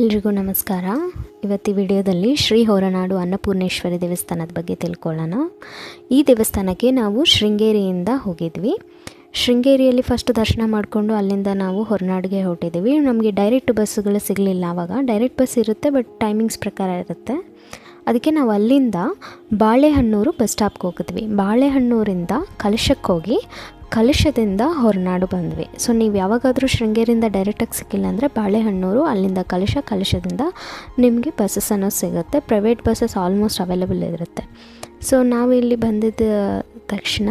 ಎಲ್ರಿಗೂ ನಮಸ್ಕಾರ. ಇವತ್ತು ಈ ವಿಡಿಯೋದಲ್ಲಿ ಶ್ರೀ ಹೊರನಾಡು ಅನ್ನಪೂರ್ಣೇಶ್ವರಿ ದೇವಸ್ಥಾನದ ಬಗ್ಗೆ ತಿಳ್ಕೊಳ್ಳೋಣ. ಈ ದೇವಸ್ಥಾನಕ್ಕೆ ನಾವು ಶೃಂಗೇರಿಯಿಂದ ಹೋಗಿದ್ವಿ. ಶೃಂಗೇರಿಯಲ್ಲಿ ಫಸ್ಟ್ ದರ್ಶನ ಮಾಡಿಕೊಂಡು ಅಲ್ಲಿಂದ ನಾವು ಹೊರನಾಡಿಗೆ ಹೊರಟಿದ್ದೀವಿ. ನಮಗೆ ಡೈರೆಕ್ಟ್ ಬಸ್ಸುಗಳು ಸಿಗಲಿಲ್ಲ. ಆವಾಗ ಡೈರೆಕ್ಟ್ ಬಸ್ ಇರುತ್ತೆ, ಬಟ್ ಟೈಮಿಂಗ್ಸ್ ಪ್ರಕಾರ ಇರುತ್ತೆ. ಅದಕ್ಕೆ ನಾವು ಅಲ್ಲಿಂದ ಬಾಳೆಹಣ್ಣೂರು ಬಸ್ ಸ್ಟಾಪ್ಗೆ ಹೋಗಿದ್ವಿ. ಬಾಳೆಹಣ್ಣೂರಿಂದ ಕಲಶಕ್ಕೆ ಹೋಗಿ ಕಲಶದಿಂದ ಹೊರನಾಡು ಬಂದ್ವಿ. ಸೊ ನೀವು ಯಾವಾಗಾದರೂ ಶೃಂಗೇರಿಯಿಂದ ಡೈರೆಕ್ಟಾಗಿ ಸಿಕ್ಕಿಲ್ಲ ಅಂದರೆ ಬಾಳೆಹಣ್ಣೂರು, ಅಲ್ಲಿಂದ ಕಲಶದಿಂದ ನಿಮಗೆ ಬಸ್ಸಸ್ ಅನ್ನೋದು ಸಿಗುತ್ತೆ. ಪ್ರೈವೇಟ್ ಬಸ್ಸಸ್ ಆಲ್ಮೋಸ್ಟ್ ಅವೈಲೇಬಲ್ ಇರುತ್ತೆ. ಸೊ ನಾವು ಇಲ್ಲಿ ಬಂದಿದ್ದ ತಕ್ಷಣ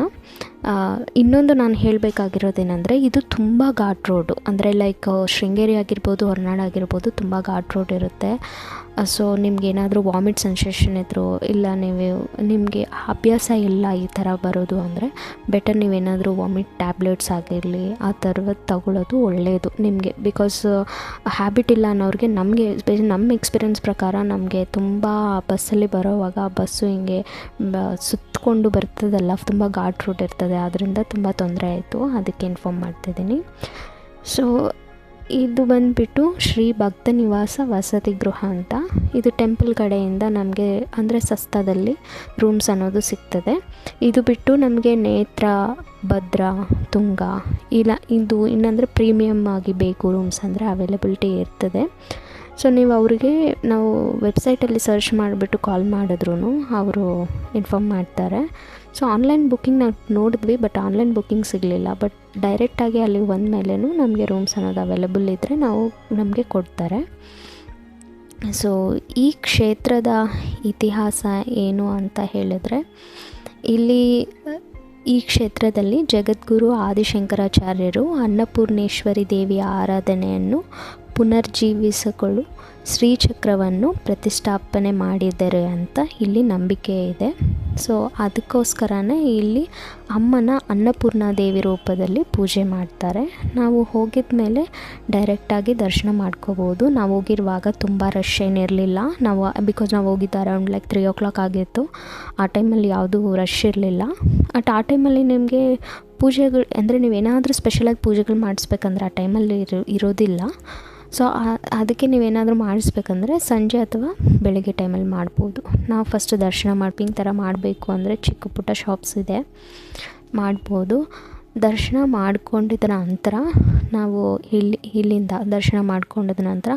ಇನ್ನೊಂದು ನಾನು ಹೇಳಬೇಕಾಗಿರೋದೇನೆಂದರೆ, ಇದು ತುಂಬ ಘಾಟ್ ರೋಡು. ಅಂದರೆ ಲೈಕ್ ಶೃಂಗೇರಿ ಆಗಿರ್ಬೋದು, ಹೊರನಾಡು ಆಗಿರ್ಬೋದು, ತುಂಬ ಘಾಟ್ ರೋಡ್ ಇರುತ್ತೆ. ಸೊ ನಿಮ್ಗೇನಾದರೂ ವಾಮಿಟ್ ಸೆನ್ಸೇಷನ್ ಇದ್ದರೂ, ಇಲ್ಲ ನಿಮಗೆ ಅಭ್ಯಾಸ ಇಲ್ಲ ಈ ಥರ ಬರೋದು ಅಂದರೆ ಬೆಟರ್ ನೀವೇನಾದರೂ ವಾಮಿಟ್ ಟ್ಯಾಬ್ಲೆಟ್ಸ್ ಆಗಿರಲಿ ಆ ಥರದ್ದು ತಗೊಳ್ಳೋದು ಒಳ್ಳೆಯದು ನಿಮಗೆ. ಬಿಕಾಸ್ ಹ್ಯಾಬಿಟ್ ಇಲ್ಲ ಅನ್ನೋರಿಗೆ, ನಮ್ಮ ಎಕ್ಸ್ಪೀರಿಯನ್ಸ್ ಪ್ರಕಾರ ನಮಗೆ ತುಂಬ ಬಸ್ಸಲ್ಲಿ ಬರೋವಾಗ ಬಸ್ಸು ಹಿಂಗೆ ಸುತ್ತಕೊಂಡು ಬರ್ತದಲ್ಲ, ತುಂಬ ಘಾಟ್ ರೂಟ್ ಇರ್ತದೆ, ಅದರಿಂದ ತುಂಬ ತೊಂದರೆ ಆಯಿತು. ಅದಕ್ಕೆ ಇನ್ಫಾರ್ಮ್ ಮಾಡ್ತಿದ್ದೀನಿ. ಸೊ ಇದು ಬಂದುಬಿಟ್ಟು ಶ್ರೀ ಭಕ್ತ ನಿವಾಸ ವಸತಿ ಗೃಹ ಅಂತ. ಇದು ಟೆಂಪಲ್ ಕಡೆಯಿಂದ ನಮಗೆ ಅಂದರೆ ಸಸ್ತಾದಲ್ಲಿ ರೂಮ್ಸ್ ಅನ್ನೋದು ಸಿಗ್ತದೆ. ಇದು ಬಿಟ್ಟು ನಮಗೆ ನೇತ್ರ, ಭದ್ರಾ, ತುಂಗ ಇದು ಇನ್ನಂದರೆ ಪ್ರೀಮಿಯಮ್ ಆಗಿ ಬೇಕು ರೂಮ್ಸ್ ಅಂದರೆ ಅವೈಲಬಿಲಿಟಿ ಇರ್ತದೆ. ಸೊ ನಾವು ವೆಬ್ಸೈಟಲ್ಲಿ ಸರ್ಚ್ ಮಾಡಿಬಿಟ್ಟು ಕಾಲ್ ಮಾಡಿದ್ರೂ ಅವರು ಇನ್ಫಾರ್ಮ್ ಮಾಡ್ತಾರೆ. ಸೊ ಆನ್ಲೈನ್ ಬುಕ್ಕಿಂಗ್ ನಾವು ನೋಡಿದ್ವಿ, ಬಟ್ ಆನ್ಲೈನ್ ಬುಕ್ಕಿಂಗ್ ಸಿಗಲಿಲ್ಲ. ಬಟ್ ಡೈರೆಕ್ಟಾಗಿ ಅಲ್ಲಿಗೆ ಬಂದ ಮೇಲೂ ನಮಗೆ ರೂಮ್ಸ್ ಅನ್ನೋದು ಅವೈಲೇಬಲ್ ಇದ್ದರೆ ನಮಗೆ ಕೊಡ್ತಾರೆ. ಸೊ ಈ ಕ್ಷೇತ್ರದ ಇತಿಹಾಸ ಏನು ಅಂತ ಹೇಳಿದ್ರೆ, ಈ ಕ್ಷೇತ್ರದಲ್ಲಿ ಜಗದ್ಗುರು ಆದಿಶಂಕರಾಚಾರ್ಯರು ಅನ್ನಪೂರ್ಣೇಶ್ವರಿ ದೇವಿಯ ಆರಾಧನೆಯನ್ನು ಪುನರ್ಜೀವಿಸಿಕೊಳ್ಳು ಶ್ರೀಚಕ್ರವನ್ನು ಪ್ರತಿಷ್ಠಾಪನೆ ಮಾಡಿದ್ದಾರೆ ಅಂತ ಇಲ್ಲಿ ನಂಬಿಕೆ ಇದೆ. ಸೊ ಅದಕ್ಕೋಸ್ಕರನೇ ಇಲ್ಲಿ ಅಮ್ಮನ ಅನ್ನಪೂರ್ಣ ದೇವಿ ರೂಪದಲ್ಲಿ ಪೂಜೆ ಮಾಡ್ತಾರೆ. ನಾವು ಹೋಗಿದ ಮೇಲೆ ಡೈರೆಕ್ಟಾಗಿ ದರ್ಶನ ಮಾಡ್ಕೋಬೋದು. ನಾವು ಹೋಗಿರುವಾಗ ತುಂಬ ರಶ್ ಏನಿರಲಿಲ್ಲ. ಬಿಕಾಸ್ ನಾವು ಹೋಗಿದ್ದು ಅರೌಂಡ್ 3 o'clock ಆಗಿತ್ತು. ಆ ಟೈಮಲ್ಲಿ ಯಾವುದೂ ರಶ್ ಇರಲಿಲ್ಲ. ಆ ಟೈಮಲ್ಲಿ ನಿಮಗೆ ಪೂಜೆಗಳು ಅಂದರೆ ನೀವೇನಾದರೂ ಸ್ಪೆಷಲಾಗಿ ಪೂಜೆಗಳು ಮಾಡಿಸ್ಬೇಕಂದ್ರೆ ಆ ಟೈಮಲ್ಲಿ ಇರೋದಿಲ್ಲ. ಸೊ ಅದಕ್ಕೆ ನೀವೇನಾದರೂ ಮಾಡಿಸ್ಬೇಕಂದ್ರೆ ಸಂಜೆ ಅಥವಾ ಬೆಳಗ್ಗೆ ಟೈಮಲ್ಲಿ ಮಾಡ್ಬೋದು. ನಾವು ಫಸ್ಟ್ ದರ್ಶನ ಪಿಂಕ್ ಥರ ಮಾಡಬೇಕು ಅಂದರೆ ಚಿಕ್ಕ ಪುಟ್ಟ ಶಾಪ್ಸ್ ಇದೆ, ಮಾಡ್ಬೋದು. ದರ್ಶನ ಮಾಡ್ಕೊಂಡಿದ್ದ ನಂತರ ನಾವು ಇಲ್ಲಿಂದ ದರ್ಶನ ಮಾಡ್ಕೊಂಡಿದ್ದ ನಂತರ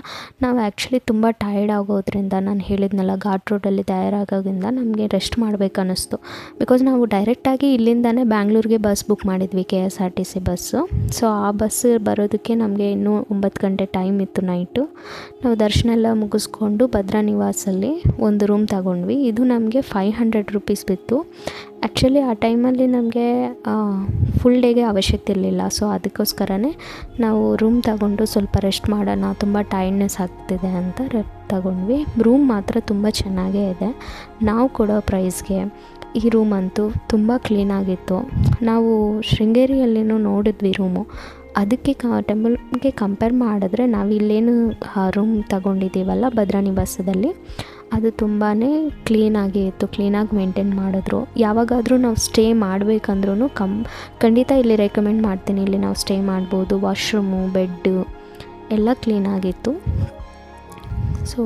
ನಾವು ಆ್ಯಕ್ಚುಲಿ ತುಂಬ ಟಯರ್ಡ್ ಆಗೋದ್ರಿಂದ, ನಾನು ಹೇಳಿದ್ನಲ್ಲ ಘಾಟ್ ರೋಡಲ್ಲಿ ತಯಾರಾಗೋದ್ರಿಂದ ನಮಗೆ ರೆಸ್ಟ್ ಮಾಡಬೇಕು ಅನ್ನಿಸ್ತು. ಬಿಕಾಸ್ ನಾವು ಡೈರೆಕ್ಟಾಗಿ ಇಲ್ಲಿಂದನೇ ಬ್ಯಾಂಗ್ಳೂರಿಗೆ ಬಸ್ ಬುಕ್ ಮಾಡಿದ್ವಿ, KSRTC ಬಸ್ಸು. ಸೊ ಆ ಬಸ್ ಬರೋದಕ್ಕೆ ನಮಗೆ ಇನ್ನೂ 9 ಗಂಟೆ ಟೈಮ್ ಇತ್ತು ನೈಟು. ನಾವು ದರ್ಶನ ಎಲ್ಲ ಮುಗಿಸ್ಕೊಂಡು ಭದ್ರಾ ನಿವಾಸಲ್ಲಿ ಒಂದು ರೂಮ್ ತಗೊಂಡ್ವಿ. ಇದು ನಮಗೆ 500 ರೂಪೀಸ್ ಬಿತ್ತು. ಆ್ಯಕ್ಚುಲಿ ಆ ಟೈಮಲ್ಲಿ ನಮಗೆ ಫುಲ್ ಡೇಗೆ ಅವಶ್ಯಕತೆ ಇರಲಿಲ್ಲ. ಸೊ ಅದಕ್ಕೋಸ್ಕರನೇ ನಾವು ರೂಮ್ ತಗೊಂಡು ಸ್ವಲ್ಪ ರೆಸ್ಟ್ ಮಾಡೋಣ, ತುಂಬ ಟೈರ್ಡ್ನೆಸ್ ಆಗ್ತಿದೆ ಅಂತ ತಗೊಂಡ್ವಿ. ರೂಮ್ ಮಾತ್ರ ತುಂಬ ಚೆನ್ನಾಗೇ ಇದೆ. ನಾವು ಕೊಡೋ ಪ್ರೈಸ್ಗೆ ಈ ರೂಮ್ ಅಂತೂ ತುಂಬ ಕ್ಲೀನಾಗಿತ್ತು. ನಾವು ಶೃಂಗೇರಿಯಲ್ಲಿನೂ ನೋಡಿದ್ವಿ ರೂಮು, ಅದಕ್ಕೆ ಟೆಂಪಲ್ಗೆ ಕಂಪೇರ್ ಮಾಡಿದ್ರೆ ನಾವು ಇಲ್ಲೇನು ರೂಮ್ ತಗೊಂಡಿದ್ದೀವಲ್ಲ ಭದ್ರಾ ನಿವಾಸದಲ್ಲಿ, ಅದು ತುಂಬಾ ಕ್ಲೀನಾಗಿ ಇತ್ತು. ಕ್ಲೀನಾಗಿ ಮೇಂಟೈನ್ ಮಾಡಿದ್ರು. ಯಾವಾಗಾದರೂ ನಾವು ಸ್ಟೇ ಮಾಡಬೇಕಂದ್ರೂ ಖಂಡಿತ ಇಲ್ಲಿ ರೆಕಮೆಂಡ್ ಮಾಡ್ತೀನಿ. ಇಲ್ಲಿ ನಾವು ಸ್ಟೇ ಮಾಡ್ಬೋದು. ವಾಶ್ರೂಮು, ಬೆಡ್ಡು ಎಲ್ಲ ಕ್ಲೀನಾಗಿತ್ತು. ಸೊ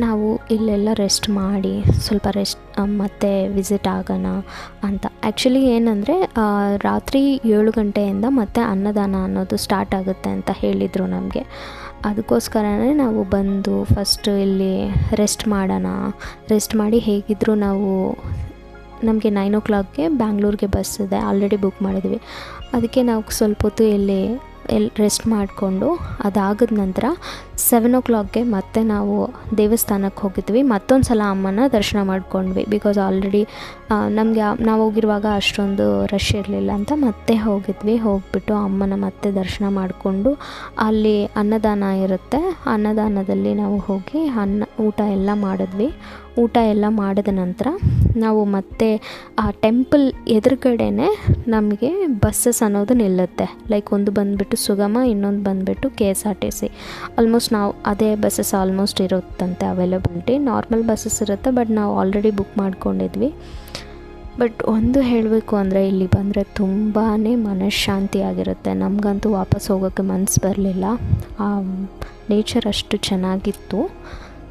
ನಾವು ಇಲ್ಲೆಲ್ಲ ರೆಸ್ಟ್ ಮಾಡಿ ಸ್ವಲ್ಪ ಮತ್ತೆ ವಿಸಿಟ್ ಆಗೋಣ ಅಂತ. ಆ್ಯಕ್ಚುಲಿ ಏನಂದರೆ ರಾತ್ರಿ 7 ಗಂಟೆಯಿಂದ ಮತ್ತೆ ಅನ್ನದಾನ ಅನ್ನೋದು ಸ್ಟಾರ್ಟ್ ಆಗುತ್ತೆ ಅಂತ ಹೇಳಿದರು ನಮಗೆ. ಅದಕ್ಕೋಸ್ಕರನೇ ನಾವು ಬಂದು ಫಸ್ಟು ಇಲ್ಲಿ ರೆಸ್ಟ್ ಮಾಡಿ ಹೇಗಿದ್ದರೂ ನಮಗೆ 9 o'clockಗೆ ಬ್ಯಾಂಗ್ಳೂರಿಗೆ ಬಸ್ ಇದೆ, ಆಲ್ರೆಡಿ ಬುಕ್ ಮಾಡಿದ್ವಿ. ಅದಕ್ಕೆ ನಾವು ಸ್ವಲ್ಪ ಹೊತ್ತು ಇಲ್ಲಿ ರೆಸ್ಟ್ ಮಾಡಿಕೊಂಡು ಅದಾಗದ ನಂತರ 7 o'clockಗೆ ಮತ್ತೆ ನಾವು ದೇವಸ್ಥಾನಕ್ಕೆ ಹೋಗಿದ್ವಿ. ಮತ್ತೊಂದು ಸಲ ಅಮ್ಮನ ದರ್ಶನ ಮಾಡ್ಕೊಂಡ್ವಿ. ಬಿಕಾಸ್ ಆಲ್ರೆಡಿ ನಾವು ಹೋಗಿರುವಾಗ ಅಷ್ಟೊಂದು ರಶ್ ಇರಲಿಲ್ಲ ಅಂತ ಮತ್ತೆ ಹೋಗಿಬಿಟ್ಟು ಅಮ್ಮನ ಮತ್ತೆ ದರ್ಶನ ಮಾಡಿಕೊಂಡು ಅಲ್ಲಿ ಅನ್ನದಾನ ಇರುತ್ತೆ. ಅನ್ನದಾನದಲ್ಲಿ ನಾವು ಹೋಗಿ ಊಟ ಎಲ್ಲ ಮಾಡಿದ್ವಿ. ಊಟ ಎಲ್ಲ ಮಾಡಿದ ನಂತರ ನಾವು ಮತ್ತೆ ಆ ಟೆಂಪಲ್ ಎದುರುಗಡೆನೇ ನಮಗೆ ಬಸ್ಸಸ್ ಅನ್ನೋದು ನಿಲ್ಲುತ್ತೆ. ಲೈಕ್ ಒಂದು ಬಂದುಬಿಟ್ಟು ಸುಗಮ, ಇನ್ನೊಂದು ಬಂದುಬಿಟ್ಟು KSRTC. ಆಲ್ಮೋಸ್ಟ್ ನಾವು ಅದೇ ಬಸ್ಸಸ್ ಆಲ್ಮೋಸ್ಟ್ ಇರುತ್ತಂತೆ ಅವೈಲಬಿಲಿಟಿ. ನಾರ್ಮಲ್ ಬಸ್ಸಸ್ ಇರುತ್ತೆ, ಬಟ್ ನಾವು ಆಲ್ರೆಡಿ ಬುಕ್ ಮಾಡ್ಕೊಂಡಿದ್ವಿ. ಬಟ್ ಒಂದು ಹೇಳಬೇಕು ಅಂದರೆ ಇಲ್ಲಿ ಬಂದರೆ ತುಂಬಾ ಮನಃಶಾಂತಿ ಆಗಿರುತ್ತೆ. ನಮಗಂತೂ ವಾಪಸ್ ಹೋಗೋಕ್ಕೆ ಮನಸ್ಸು ಬರಲಿಲ್ಲ. ನೇಚರ್ ಅಷ್ಟು ಚೆನ್ನಾಗಿತ್ತು.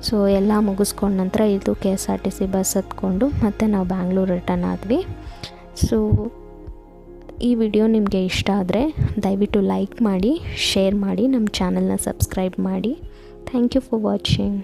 ಸೊ ಎಲ್ಲ ಮುಗಿಸ್ಕೊಂಡ ನಂತರ ಇದು KSRTC ಬಸ್ ಹತ್ಕೊಂಡು ಮತ್ತೆ ನಾವು ಬ್ಯಾಂಗ್ಳೂರು ರಿಟರ್ನ್ ಆದ್ವಿ. ಸೊ ಈ ವಿಡಿಯೋ ನಿಮಗೆ ಇಷ್ಟ ಆದರೆ ದಯವಿಟ್ಟು ಲೈಕ್ ಮಾಡಿ, ಶೇರ್ ಮಾಡಿ, ನಮ್ಮ ಚಾನಲ್ನ ಸಬ್ಸ್ಕ್ರೈಬ್ ಮಾಡಿ. Thank you for watching.